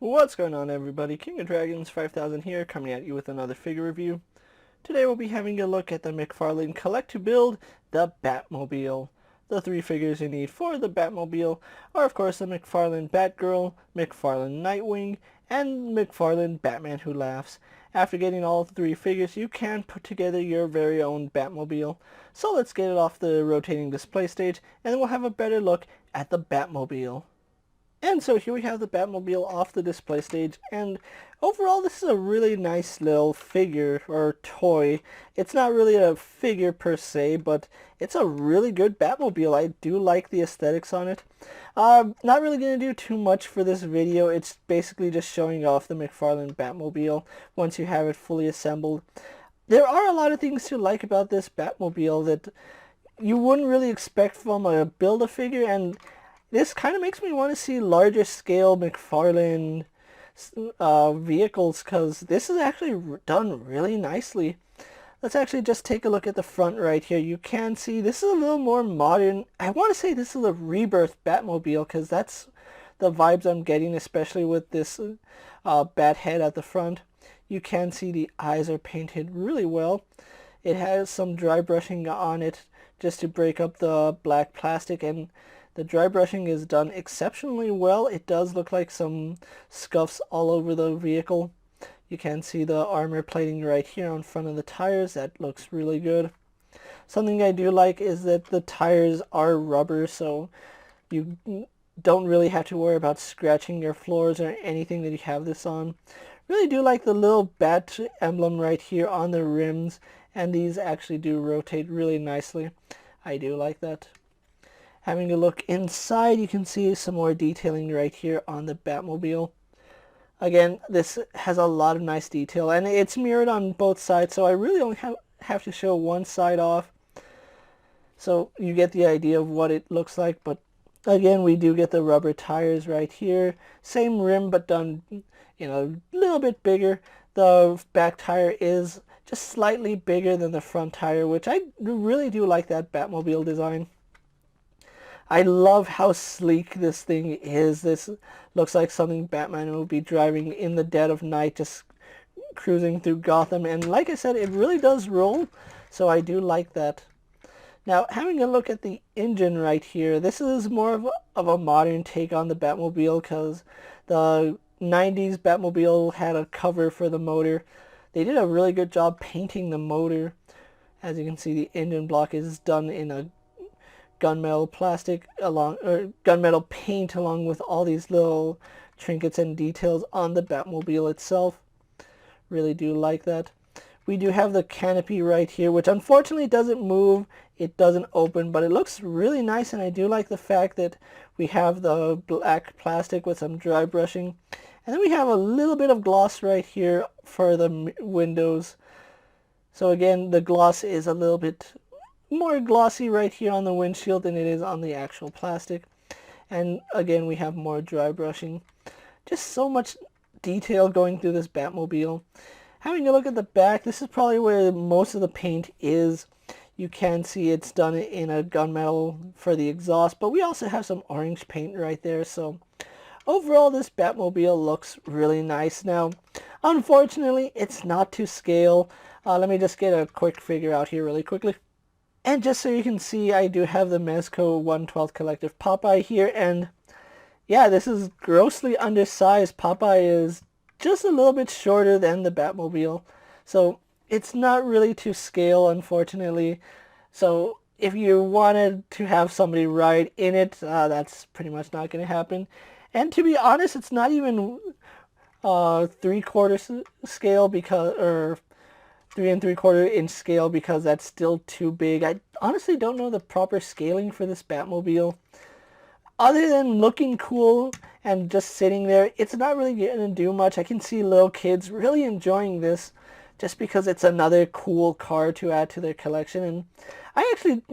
What's going on, everybody? King of Dragons 5000 here, coming at you with another figure review. Today we'll be having a look at the McFarlane Collect to Build the Batmobile. The three figures you need for the Batmobile are of course the McFarlane Batgirl, McFarlane Nightwing, and McFarlane Batman Who Laughs. After getting all three figures, you can put together your very own Batmobile. So let's get it off the rotating display stage, and then we'll have a better look at the Batmobile. And so here we have the Batmobile off the display stage, and overall this is a really nice little figure, or toy. It's not really a figure per se, but it's a really good Batmobile. I do like the aesthetics on it. Not really going to do too much for this video. It's basically just showing off the McFarlane Batmobile once you have it fully assembled. There are a lot of things to like about this Batmobile that you wouldn't really expect from a Build-A-Figure, and this kind of makes me want to see larger scale McFarlane vehicles, because this is actually done really nicely. Let's actually just take a look at the front right here. You can see this is a little more modern. I want to say this is a rebirth Batmobile, because that's the vibes I'm getting, especially with this bat head at the front. You can see the eyes are painted really well. It has some dry brushing on it just to break up the black plastic, and the dry brushing is done exceptionally well. It does look like some scuffs all over the vehicle. You can see the armor plating right here on front of the tires. That looks really good. Something I do like is that the tires are rubber, so you don't really have to worry about scratching your floors or anything that you have this on. Really do like the little bat emblem right here on the rims, and these actually do rotate really nicely. I do like that. Having a look inside, you can see some more detailing right here on the Batmobile. Again, this has a lot of nice detail, and it's mirrored on both sides, so I really only have to show one side off. So you get the idea of what it looks like, but again, we do get the rubber tires right here. Same rim, but done, a little bit bigger. The back tire is just slightly bigger than the front tire, which I really do like that Batmobile design. I love how sleek this thing is. This looks like something Batman would be driving in the dead of night, just cruising through Gotham. And like I said, it really does roll, so I do like that. Now, having a look at the engine right here, this is more of a modern take on the Batmobile, because the 90s Batmobile had a cover for the motor. They did a really good job painting the motor. As you can see, the engine block is done in a gunmetal gunmetal paint, along with all these little trinkets and details on the Batmobile itself. Really do like that. We do have the canopy right here, which unfortunately doesn't move. It doesn't open, but it looks really nice, and I do like the fact that we have the black plastic with some dry brushing. And then we have a little bit of gloss right here for the windows. So again, the gloss is a little bit more glossy right here on the windshield than it is on the actual plastic. And again, we have more dry brushing. Just so much detail going through this Batmobile. Having a look at the back, this is probably where most of the paint is. You can see it's done in a gunmetal for the exhaust, but we also have some orange paint right there. So overall, this Batmobile looks really nice. Now, unfortunately, it's not to scale. Let me just get a quick figure out here really quickly. And just so you can see, I do have the Mezco 1/12 Collective Popeye here, and yeah, this is grossly undersized. Popeye is just a little bit shorter than the Batmobile, so it's not really to scale, unfortunately. So if you wanted to have somebody ride in it, that's pretty much not going to happen. And to be honest, it's not even 3/4 scale, because, or 3 3/4 inch scale, because that's still too big. I honestly don't know the proper scaling for this Batmobile. Other than looking cool and just sitting there, it's not really going to do much. I can see little kids really enjoying this just because it's another cool car to add to their collection. And I actually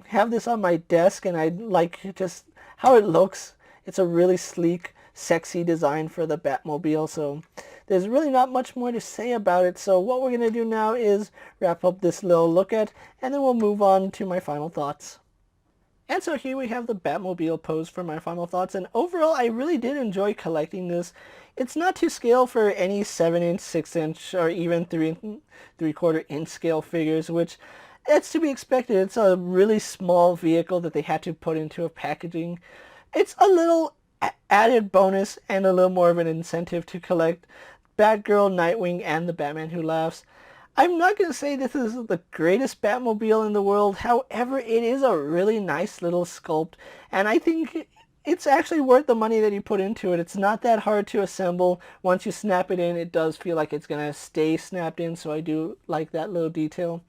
have this on my desk, and I like just how it looks. It's a really sleek, sexy design for the Batmobile, so there's really not much more to say about it. So what we're going to do now is wrap up this little look at, and then we'll move on to my final thoughts. And so here we have the Batmobile pose for my final thoughts, and overall I really did enjoy collecting this. It's not to scale for any 7-inch, 6-inch, or even 3/4 inch scale figures, which it's to be expected. It's a really small vehicle that they had to put into a packaging. It's a little added bonus and a little more of an incentive to collect Batgirl, Nightwing, and the Batman Who Laughs. I'm not going to say this is the greatest Batmobile in the world. However, it is a really nice little sculpt, and I think it's actually worth the money that you put into it. It's not that hard to assemble. Once you snap it in, it does feel like it's going to stay snapped in, so I do like that little detail.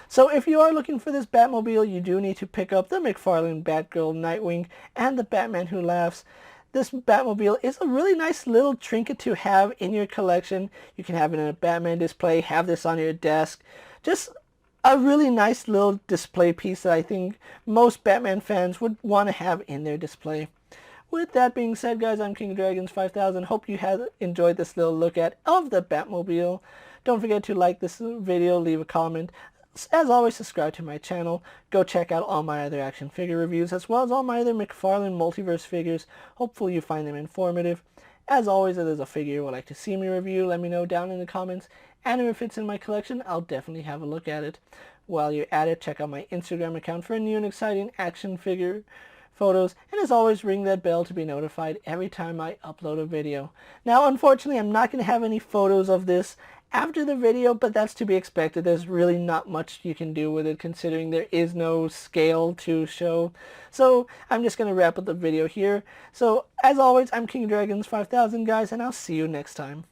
So if you are looking for this Batmobile, you do need to pick up the McFarlane Batgirl, Nightwing, and the Batman Who Laughs. This Batmobile is a really nice little trinket to have in your collection. You can have it in a Batman display, have this on your desk. Just a really nice little display piece that I think most Batman fans would want to have in their display. With that being said, guys, I'm KingofDragons 5000. Hope you have enjoyed this little look at of the Batmobile. Don't forget to like this video, leave a comment. As always, subscribe to my channel. Go check out all my other action figure reviews, as well as all my other McFarlane Multiverse figures. Hopefully you find them informative. As always, if there's a figure you would like to see me review, let me know down in the comments. And if it fits in my collection, I'll definitely have a look at it. While you're at it, check out my Instagram account for new and exciting action figure photos. And as always, ring that bell to be notified every time I upload a video. Now, unfortunately, I'm not going to have any photos of this after the video, but that's to be expected. There's really not much you can do with it, considering there is no scale to show. So I'm just going to wrap up the video here. So as always, I'm KingofDragons 5000, guys, and I'll see you next time.